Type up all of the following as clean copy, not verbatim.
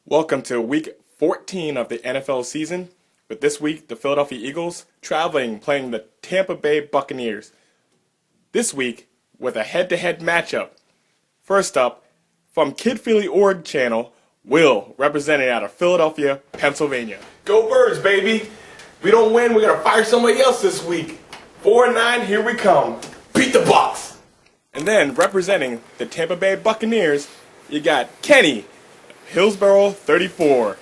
Welcome to week 14 of the NFL season. With this week, the Philadelphia Eagles traveling, playing the Tampa Bay Buccaneers. This week, with a head-to-head matchup. First up, from kidphillyorg channel, Will, representing out of Philadelphia, Pennsylvania. Go Birds, baby! We don't win, we're gonna fire somebody else this week. 4-9, here we come. Beat the Bucs! And then, representing the Tampa Bay Buccaneers, you got Kenny, Hillsboro 34.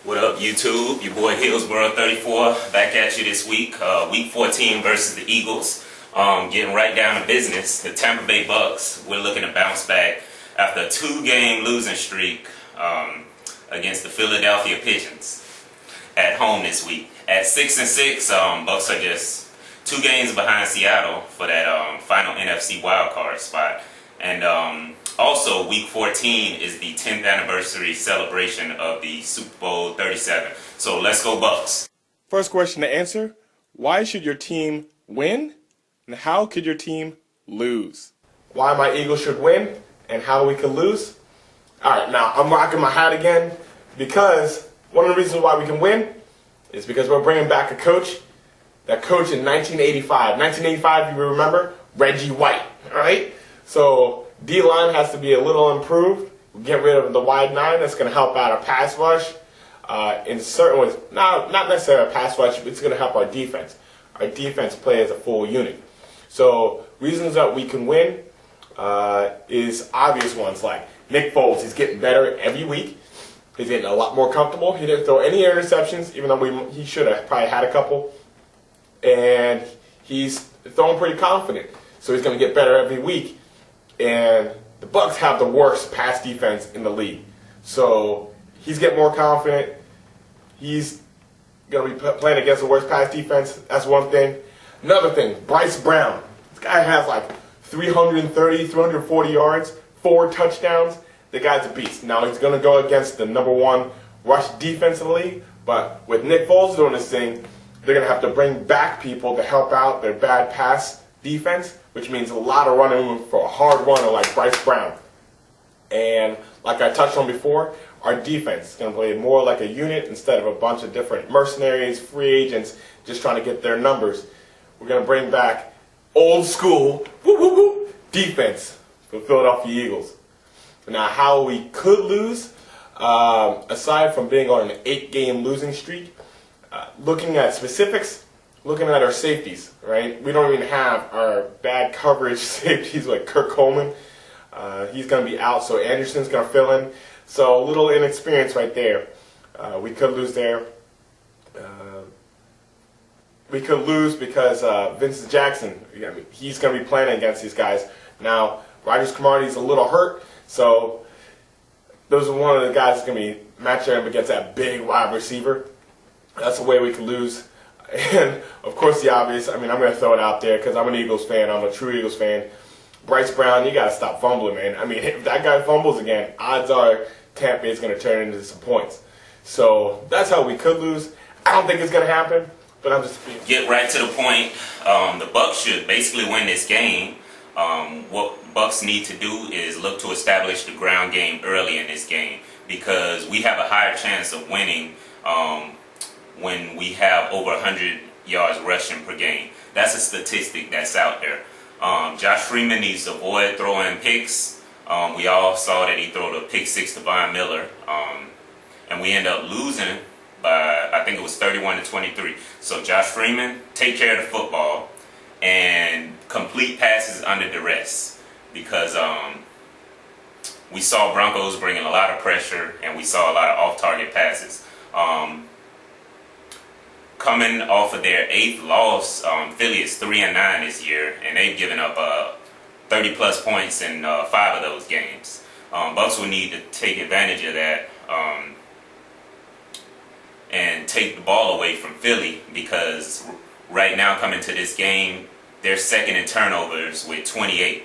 What up, YouTube? Your boy Hillsboro 34 back at you this week. Week 14 versus the Eagles. Getting right down to business. The Tampa Bay Bucs, we're looking to bounce back after a 2-game losing streak against the Philadelphia Pigeons at home this week. At 6-6, Bucs are just 2 games behind Seattle for that final NFC wildcard spot. And also, Week 14 is the 10th anniversary celebration of the Super Bowl 37. So let's go Bucs. First question to answer, why should your team win? And how could your team lose? Why my Eagles should win and how we could lose? Alright, now I'm rocking my hat again because one of the reasons why we can win is because we're bringing back a coach that coached in 1985. 1985, you remember? Reggie White, alright? So D-line has to be a little improved. Get rid of the wide 9. That's going to help out our pass rush in certain ways. Not necessarily a pass rush, but it's going to help our defense. Our defense play as a full unit. So reasons that we can win is obvious ones like Nick Foles. He's getting better every week. He's getting a lot more comfortable. He didn't throw any interceptions, even though he should have probably had a couple. And he's throwing pretty confident. So he's going to get better every week. And the Bucs have the worst pass defense in the league. So he's getting more confident. He's going to be playing against the worst pass defense. That's one thing. Another thing, Bryce Brown. This guy has like 330, 340 yards, 4 touchdowns. The guy's a beast. Now he's going to go against the #1 rush defense in the league. But with Nick Foles doing this thing, they're going to have to bring back people to help out their bad pass defense, which means a lot of running for a hard runner like Bryce Brown. And like I touched on before, our defense is going to play more like a unit instead of a bunch of different mercenaries, free agents, just trying to get their numbers. We're going to bring back old school defense for the Philadelphia Eagles. Now, how we could lose, aside from being on an 8-game losing streak, looking at specifics, looking at our safeties, right? We don't even have our bad coverage safeties like Kirk Coleman. He's going to be out, so Anderson's going to fill in. So a little inexperience right there. We could lose there. We could lose because Vincent Jackson, he's going to be playing against these guys. Now, Rogers Cromartie's a little hurt, so those are one of the guys that's going to be matching up against that big wide receiver. That's the way we could lose. And, of course, the obvious, I'm going to throw it out there because I'm an Eagles fan. I'm a true Eagles fan. Bryce Brown, you got to stop fumbling, man. If that guy fumbles again, odds are Tampa is going to turn into some points. So that's how we could lose. I don't think it's going to happen, but I'm just... Get right to the point. The Bucs should basically win this game. What Bucs need to do is look to establish the ground game early in this game because we have a higher chance of winning when we have over 100 yards rushing per game. That's a statistic that's out there. Josh Freeman needs to avoid throwing picks. We all saw that he threw the pick 6 to Von Miller. And we end up losing by, I think it was 31-23. So Josh Freeman, take care of the football and complete passes under duress. Because we saw Broncos bringing a lot of pressure and we saw a lot of off-target passes. Coming off of their 8th loss, Philly is 3-9 this year, and they've given up 30-plus points in 5 of those games. Bucs will need to take advantage of that and take the ball away from Philly because right now coming to this game, they're second in turnovers with 28.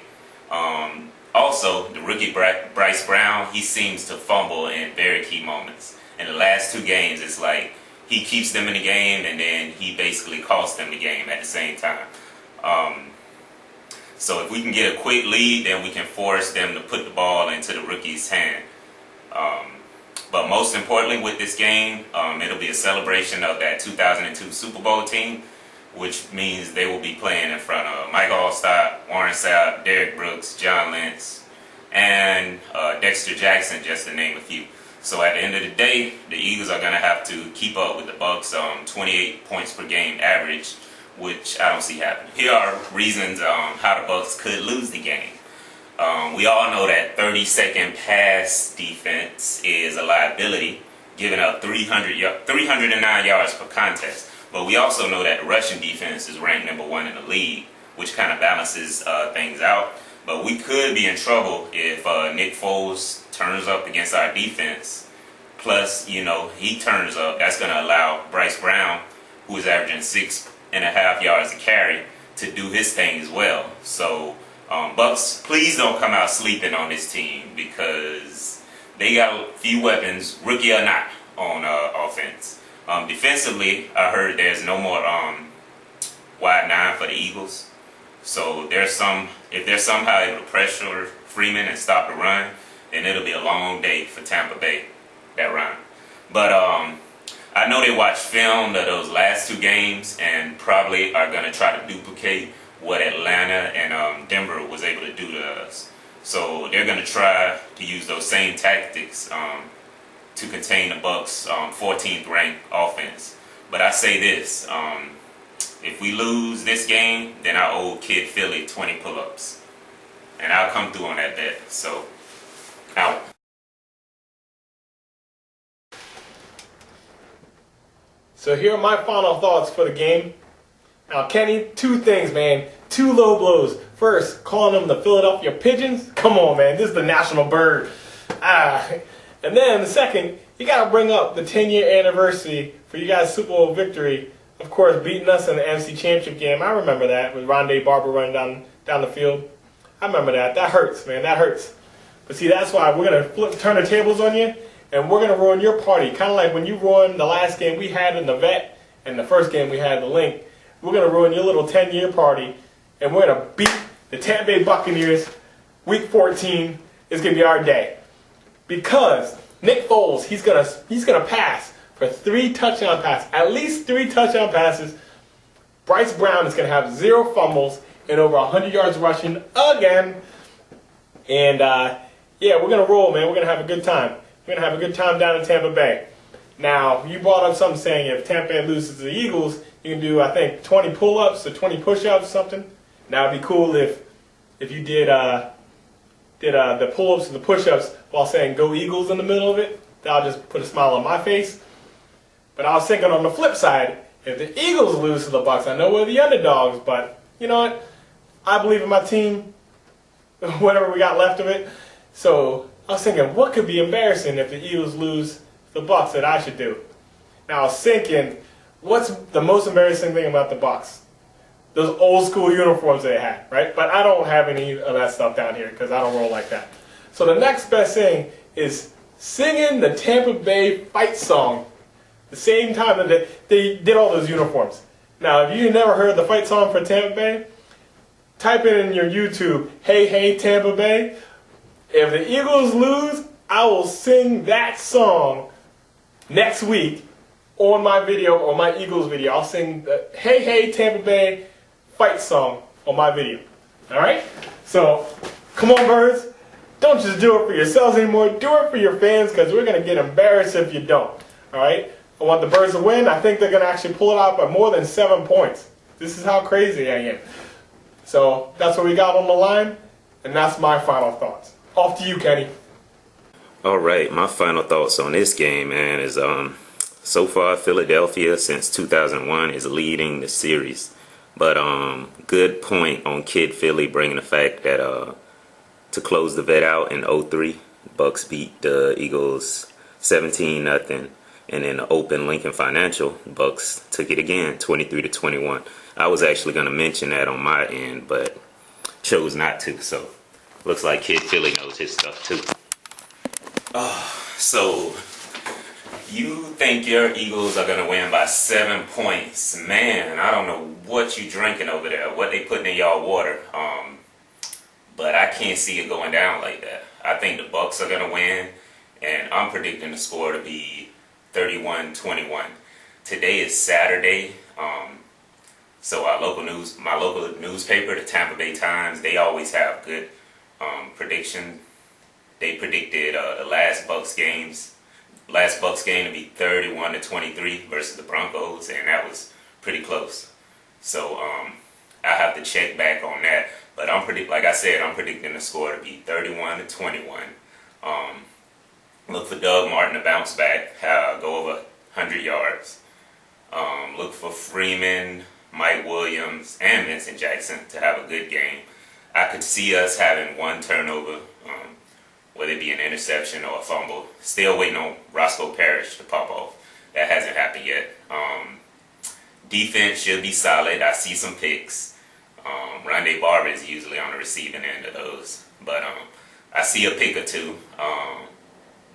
Also, the rookie Bryce Brown, he seems to fumble in very key moments. In the last 2 games, it's like he keeps them in the game, and then he basically costs them the game at the same time. So if we can get a quick lead, then we can force them to put the ball into the rookie's hand. But most importantly with this game, it'll be a celebration of that 2002 Super Bowl team, which means they will be playing in front of Mike Allstott, Warren Sapp, Derrick Brooks, John Lynch, and Dexter Jackson, just to name a few. So at the end of the day, the Eagles are going to have to keep up with the Bucs 28 points per game average, which I don't see happening. Here are reasons how the Bucs could lose the game. We all know that 30-second pass defense is a liability, giving up 309 yards per contest. But we also know that the rushing defense is ranked #1 in the league, which kind of balances things out. But we could be in trouble if Nick Foles turns up against our defense. Plus, you know, he turns up. That's going to allow Bryce Brown, who is averaging 6.5 yards a carry, to do his thing as well. So, Bucs, please don't come out sleeping on this team because they got a few weapons, rookie or not, on offense. Defensively, I heard there's no more wide nine for the Eagles. So if they're somehow able to pressure Freeman and stop the run, then it'll be a long day for Tampa Bay, that run. But I know they watched film of those last two games and probably are going to try to duplicate what Atlanta and Denver was able to do to us. So they're going to try to use those same tactics to contain the Bucs' 14th ranked offense. But I say this, if we lose this game, then I owe Kid Philly 20 pull-ups. And I'll come through on that bet. So, out. So here are my final thoughts for the game. Now, Kenny, two things, man. Two low blows. First, calling them the Philadelphia Pigeons. Come on, man. This is the national bird. And then the second, you got to bring up the 10-year anniversary for you guys' Super Bowl victory. Of course, beating us in the NFC Championship game. I remember that with Rondé Barber running down the field. I remember that. That hurts, man. That hurts. But see, that's why we're going to turn the tables on you, and we're going to ruin your party. Kind of like when you ruined the last game we had in the Vet and the first game we had in the Link. We're going to ruin your little 10-year party, and we're going to beat the Tampa Bay Buccaneers. Week 14 is going to be our day. Because Nick Foles, he's gonna pass for 3 touchdown passes, at least 3 touchdown passes. Bryce Brown is going to have 0 fumbles and over 100 yards rushing again. And, yeah, we're going to roll, man. We're going to have a good time. We're going to have a good time down in Tampa Bay. Now, you brought up something saying if Tampa Bay loses to the Eagles, you can do, I think, 20 pull-ups or 20 push-ups or something. Now, it'd be cool if you did the pull-ups and the push-ups while saying "Go Eagles" in the middle of it. That'll just put a smile on my face. But I was thinking on the flip side, if the Eagles lose to the Bucs, I know we're the underdogs, but you know what? I believe in my team, whatever we got left of it. So I was thinking, what could be embarrassing if the Eagles lose the Bucs that I should do? Now I was thinking, what's the most embarrassing thing about the Bucs? Those old school uniforms they had, right? But I don't have any of that stuff down here because I don't roll like that. So the next best thing is singing the Tampa Bay fight song the same time that they did all those uniforms. Now, if you never heard the fight song for Tampa Bay, type it in your YouTube, "Hey, hey, Tampa Bay." If the Eagles lose, I will sing that song next week on my video, or my Eagles video. I'll sing the "Hey, hey, Tampa Bay" fight song on my video. Alright? So, come on, birds. Don't just do it for yourselves anymore. Do it for your fans, because we're going to get embarrassed if you don't. Alright? I want the birds to win. I think they're going to actually pull it out by more than 7 points. This is how crazy I am. So, that's what we got on the line, and that's my final thoughts. Off to you, Kenny. Alright, my final thoughts on this game, man, is so far Philadelphia since 2001 is leading the series. But good point on Kid Philly, bringing the fact that to close the vet out in 03, Bucks beat the Eagles 17-0, and in the open Lincoln Financial, Bucks took it again 23-21. I was actually going to mention that on my end, but chose not to. So looks like Kid Philly knows his stuff too. So you think your Eagles are going to win by 7 points. Man, I don't know what you drinking over there, what they putting in y'all water. But I can't see it going down like that. I think the Bucks are going to win, and I'm predicting the score to be 31-21. Today is Saturday, so my local newspaper, the Tampa Bay Times, they always have good prediction. They predicted the last Bucks game to be 31-23 versus the Broncos, and that was pretty close. So I have to check back on that. But I'm predicting the score to be 31-21. Look for Doug Martin to bounce back, go over 100 yards. Look for Freeman, Mike Williams, and Vincent Jackson to have a good game. I could see us having one turnover, whether it be an interception or a fumble. Still waiting on Roscoe Parrish to pop off. That hasn't happened yet. Defense should be solid. I see some picks. Rondé Barber is usually on the receiving end of those. But I see a pick or two.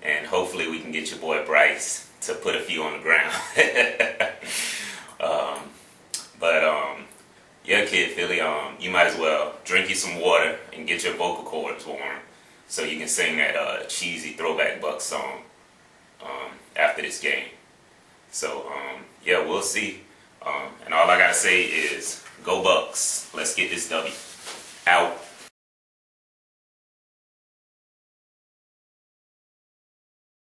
And hopefully we can get your boy Bryce to put a few on the ground. Yeah, Kid Philly, you might as well drink you some water and get your vocal cords warm so you can sing that cheesy throwback Bucks song after this game. So, yeah, we'll see. And all I gotta say is, go Bucks. Let's get this W. Out.